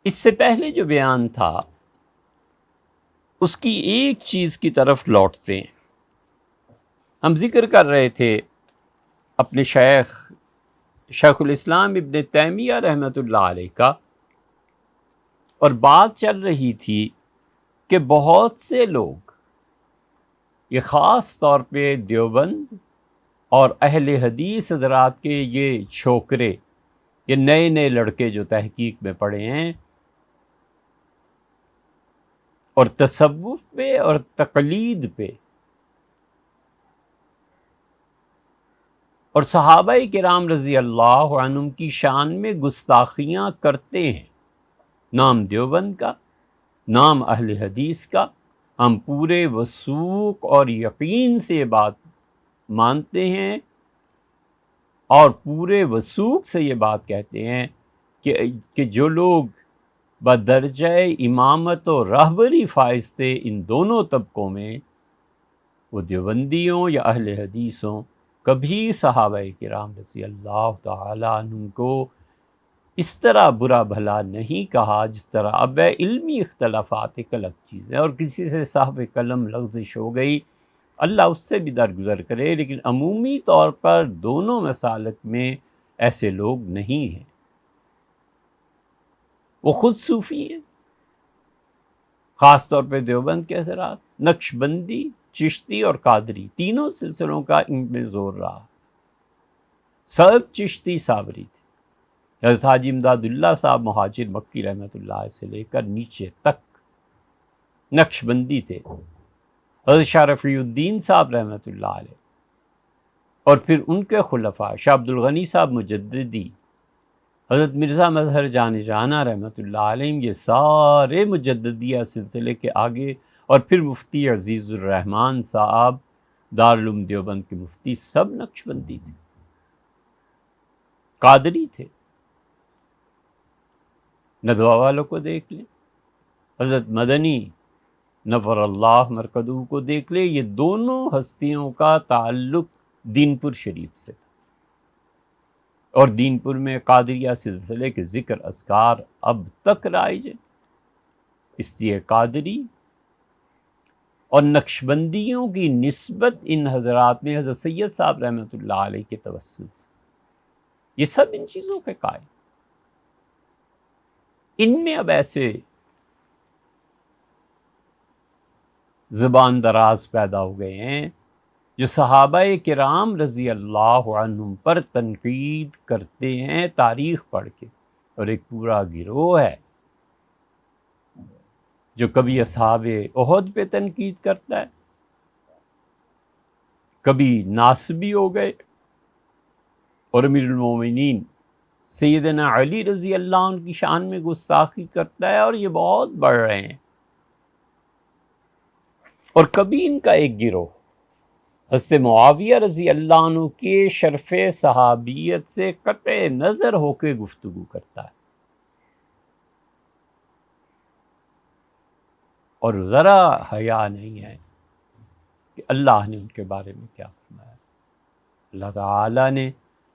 اس سے پہلے جو بیان تھا اس کی ایک چیز کی طرف لوٹتے ہیں. ہم ذکر کر رہے تھے اپنے شیخ الاسلام ابن تیمیہ رحمۃ اللہ علیہ کا، اور بات چل رہی تھی کہ بہت سے لوگ، یہ خاص طور پہ دیوبند اور اہل حدیث حضرات کے یہ چھوکرے، یہ نئے نئے لڑکے جو تحقیق میں پڑے ہیں اور تصوف پہ اور تقلید پہ اور صحابہ کرام رضی اللہ عنہم کی شان میں گستاخیاں کرتے ہیں، نام دیوبند کا، نام اہل حدیث کا، ہم پورے وثوق اور یقین سے یہ بات مانتے ہیں اور پورے وثوق سے یہ بات کہتے ہیں کہ جو لوگ بدرجہ امامت و رہبری فائز تھے ان دونوں طبقوں میں، وہ دیوبندیوں یا اہل حدیثوں، کبھی صحابہ کرام رضی اللہ تعالی عنہ کو اس طرح برا بھلا نہیں کہا جس طرح. اب علمی اختلافات ایک الگ چیز ہے، اور کسی سے صاحب قلم لغزش ہو گئی، اللہ اس سے بھی درگزر کرے، لیکن عمومی طور پر دونوں مسالک میں ایسے لوگ نہیں ہیں. وہ خود صوفی ہیں، خاص طور پہ دیوبند کے اثرات، نقشبندی، چشتی اور قادری، تینوں سلسلوں کا ان میں زور رہا. سب چشتی صابری تھے. حضرت حاجی امداد اللہ صاحب مہاجر مکی رحمۃ اللہ سے لے کر نیچے تک نقشبندی تھے. حضرت شاہ رفیع الدین صاحب رحمۃ اللہ علیہ، اور پھر ان کے خلفاء شاہ عبد الغنی صاحب مجددی، حضرت مرزا مظہر جان جانا رحمۃ اللہ علیہ، یہ سارے مجددیہ سلسلے کے آگے، اور پھر مفتی عزیز الرحمان صاحب دارالعلوم دیوبند کے مفتی، سب نقشبندی تھے، قادری تھے. ندوہ والوں کو دیکھ لیں، حضرت مدنی نور اللہ مرکزہ کو دیکھ لیں، یہ دونوں ہستیوں کا تعلق دین پور شریف سے تھا، اور دین پور میں قادریہ سلسلے کے ذکر اذکار اب تک رائج ہیں. اس لیے قادری اور نقشبندیوں کی نسبت ان حضرات میں حضرت سید صاحب رحمۃ اللہ علیہ کے توسل سے، یہ سب ان چیزوں کے قائل. ان میں اب ایسے زبان دراز پیدا ہو گئے ہیں جو صحابہ کرام رضی اللہ عنہم پر تنقید کرتے ہیں تاریخ پڑھ کے، اور ایک پورا گروہ ہے جو کبھی اصحاب احد پہ تنقید کرتا ہے، کبھی ناصبی ہو گئے، اور امیر المومنین سیدنا علی رضی اللہ عنہ کی شان میں گستاخی کرتا ہے، اور یہ بہت بڑھ رہے ہیں. اور کبھی ان کا ایک گروہ حضرت معاویہ رضی اللہ عنہ کے شرف صحابیت سے قطع نظر ہو کے گفتگو کرتا ہے، اور ذرا حیا نہیں ہے کہ اللہ نے ان کے بارے میں کیا فرمایا. اللہ تعالیٰ نے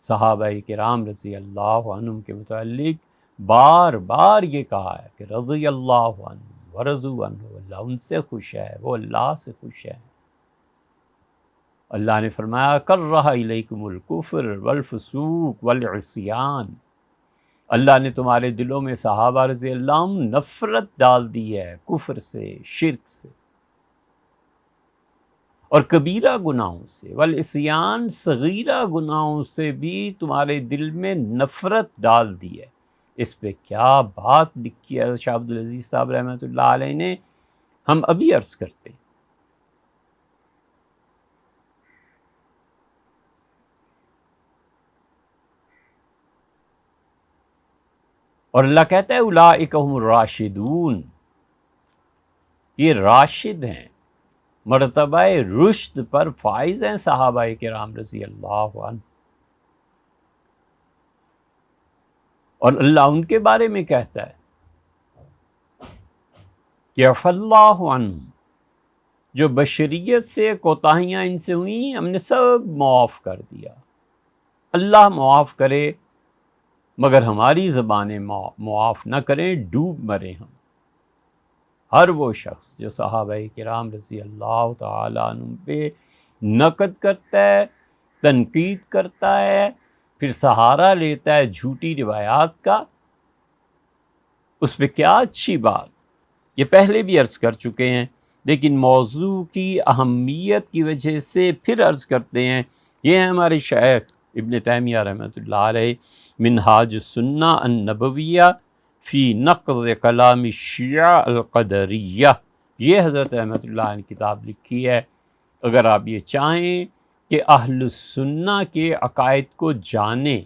صحابہ کرام رضی اللہ عنہم کے متعلق بار بار یہ کہا ہے کہ رضی اللہ عنہ ورضوا عنہ، اللہ ان سے خوش ہے، وہ اللہ سے خوش ہے. اللہ نے فرمایا کرہ الیکم الکفر والفسوق والعصیان، اللہ نے تمہارے دلوں میں صحابہ رضی اللہ عنہ نفرت ڈال دی ہے کفر سے، شرک سے اور کبیرہ گناہوں سے، والعصیان صغیرہ گناہوں سے بھی تمہارے دل میں نفرت ڈال دی ہے. اس پہ کیا بات لکھی ہے شاہ عبد العزیز صاحب رحمۃ اللہ علیہ نے، ہم ابھی عرض کرتے ہیں. اور اللہ کہتا ہے اولئک هم الراشدون، یہ راشد ہیں، مرتبہ رشد پر فائز ہیں صحابہ کرام رضی اللہ عنہ. اور اللہ ان کے بارے میں کہتا ہے کہ عفی اللہ عنہ، جو بشریت سے کوتاہیاں ان سے ہوئیں ہم نے سب معاف کر دیا. اللہ معاف کرے مگر ہماری زبانیں معاف نہ کریں، ڈوب مرے ہم۔ ہر وہ شخص جو صحابہ کرام رضی اللہ تعالیٰ عنہ پہ نقد کرتا ہے، تنقید کرتا ہے، پھر سہارا لیتا ہے جھوٹی روایات کا، اس پہ کیا اچھی بات، یہ پہلے بھی عرض کر چکے ہیں، لیکن موضوع کی اہمیت کی وجہ سے پھر عرض کرتے ہیں۔ یہ ہے ہمارے شیخ ابن تیمیہ رحمۃ اللہ علیہ منہاج السنہ النبویہ فی نقض کلام الشیعہ القدریہ، یہ حضرت رحمۃ اللہ علیہ نے کتاب لکھی ہے۔ اگر آپ یہ چاہیں کہ اہل السنہ کے عقائد کو جانیں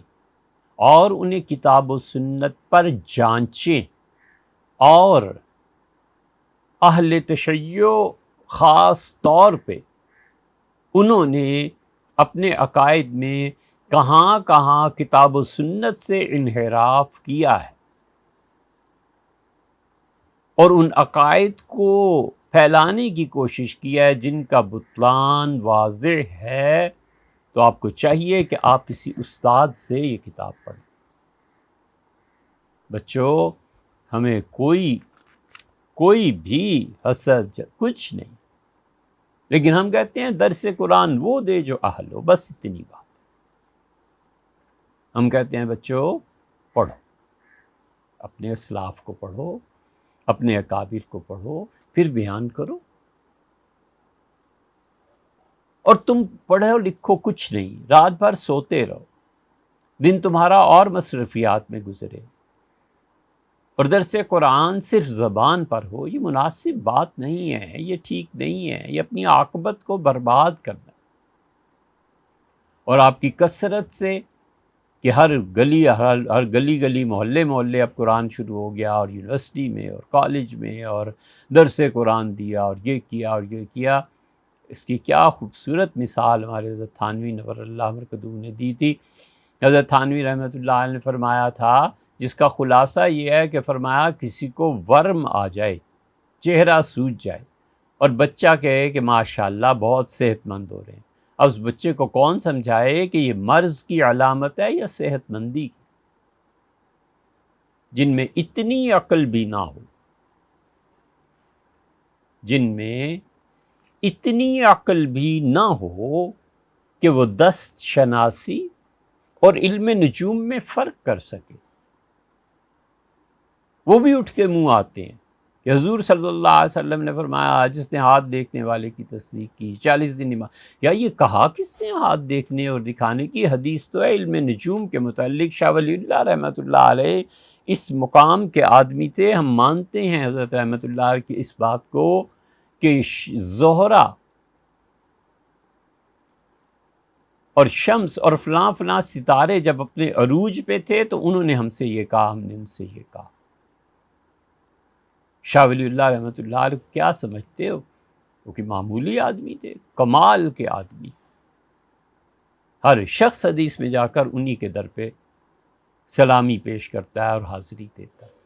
اور انہیں کتاب و سنت پر جانچیں، اور اہل تشیع خاص طور پہ انہوں نے اپنے عقائد میں کہاں کہاں کتاب و سنت سے انحراف کیا ہے اور ان عقائد کو پھیلانے کی کوشش کیا ہے جن کا بطلان واضح ہے، تو آپ کو چاہیے کہ آپ کسی استاد سے یہ کتاب پڑھیں۔ بچوں، ہمیں کوئی بھی حسد کچھ نہیں، لیکن ہم کہتے ہیں درس قرآن وہ دے جو اہل ہو، بس اتنی بات۔ ہم کہتے ہیں بچوں پڑھو، اپنے اسلاف کو پڑھو، اپنے اکابر کو پڑھو، پھر بیان کرو۔ اور تم پڑھو لکھو کچھ نہیں، رات بھر سوتے رہو، دن تمہارا اور مصروفیات میں گزرے، اور درس قرآن صرف زبان پر ہو، یہ مناسب بات نہیں ہے، یہ ٹھیک نہیں ہے، یہ اپنی عاقبت کو برباد کرنا۔ اور آپ کی کثرت سے کہ ہر گلی محلے اب قرآن شروع ہو گیا، اور یونیورسٹی میں اور کالج میں، اور درس قرآن دیا اور یہ کیا اور یہ کیا، اس کی کیا خوبصورت مثال ہمارے حضرت تھانوی نور اللہ مرکزہ نے دی تھی۔ حضرت تھانوی رحمۃ اللہ علیہ نے فرمایا تھا، جس کا خلاصہ یہ ہے کہ فرمایا کسی کو ورم آ جائے، چہرہ سوج جائے، اور بچہ کہے کہ ماشاءاللہ بہت صحت مند ہو رہے ہیں، اب اس بچے کو کون سمجھائے کہ یہ مرض کی علامت ہے یا صحت مندی کی؟ جن میں اتنی عقل بھی نہ ہو، جن میں اتنی عقل بھی نہ ہو کہ وہ دست شناسی اور علم نجوم میں فرق کر سکے، وہ بھی اٹھ کے منہ آتے ہیں کہ حضور صلی اللہ علیہ وسلم نے فرمایا جس نے ہاتھ دیکھنے والے کی تصدیق کی 40 دن نماز۔ یا یہ کہا کس نے ہاتھ دیکھنے اور دکھانے کی؟ حدیث تو ہے علم نجوم کے متعلق۔ شاہ ولی اللہ رحمۃ اللہ علیہ اس مقام کے آدمی تھے، ہم مانتے ہیں حضرت رحمۃ اللہ علیہ کی اس بات کو کہ زہرہ اور شمس اور فلاں فلاں ستارے جب اپنے عروج پہ تھے تو انہوں نے ہم سے یہ کہا، ہم نے ان سے یہ کہا۔ شاہ ولی اللہ رحمۃ اللہ علیہ کیا سمجھتے ہو؟ وہ کہ معمولی آدمی تھے، کمال کے آدمی، ہر شخص حدیث میں جا کر انہی کے در پہ سلامی پیش کرتا ہے اور حاضری دیتا ہے۔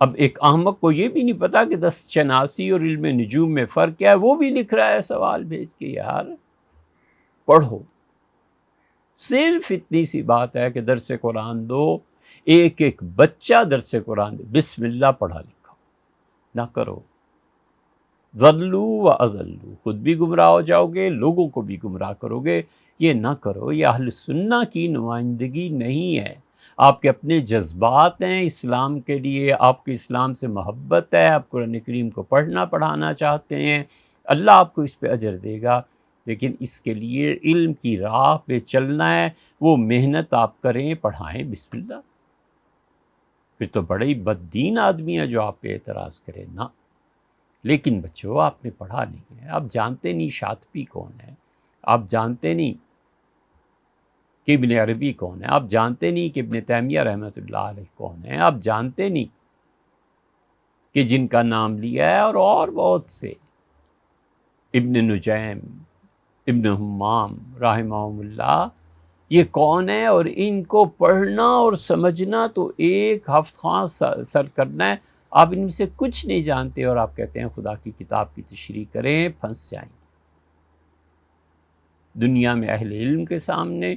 اب ایک احمق کو یہ بھی نہیں پتا کہ دست شناسی اور علم نجوم میں فرق کیا ہے، وہ بھی لکھ رہا ہے سوال بھیج کے، یار پڑھو۔ صرف اتنی سی بات ہے کہ درس قرآن دو، ایک ایک بچہ درس قرآن دے، بسم اللہ پڑھا لکھا نہ کرو، ضلوا و اضلوا، خود بھی گمراہ ہو جاؤ گے، لوگوں کو بھی گمراہ کرو گے، یہ نہ کرو۔ یہ اہل سنہ کی نمائندگی نہیں ہے، آپ کے اپنے جذبات ہیں اسلام کے لیے، آپ کے اسلام سے محبت ہے، آپ قرآن کریم کو پڑھنا پڑھانا چاہتے ہیں، اللہ آپ کو اس پہ اجر دے گا، لیکن اس کے لیے علم کی راہ پہ چلنا ہے، وہ محنت آپ کریں، پڑھائیں، بسم اللہ۔ پھر تو بڑے ہی بددین آدمی ہے جو آپ پہ اعتراض کرے نا۔ لیکن بچوں، آپ نے پڑھا نہیں ہے، آپ جانتے نہیں شاطبی کون ہے، آپ جانتے نہیں کہ ابن عربی کون ہے، آپ جانتے نہیں کہ ابن تیمیہ رحمۃ اللہ علیہ کون ہے، آپ جانتے نہیں کہ جن کا نام لیا ہے، اور بہت سے، ابن نجیم، ابن حمام رحمہم اللہ، یہ کون ہے، اور ان کو پڑھنا اور سمجھنا تو ایک ہفتہ خواں سر کرنا ہے۔ آپ ان میں سے کچھ نہیں جانتے اور آپ کہتے ہیں خدا کی کتاب کی تشریح کریں، پھنس جائیں۔ دنیا میں اہل علم کے سامنے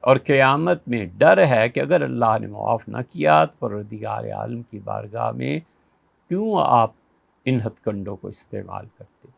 اور قیامت میں ڈر ہے کہ اگر اللہ نے معاف نہ کیا تو پروردگار عالم کی بارگاہ میں کیوں آپ ان ہتھ کنڈوں کو استعمال کرتے؟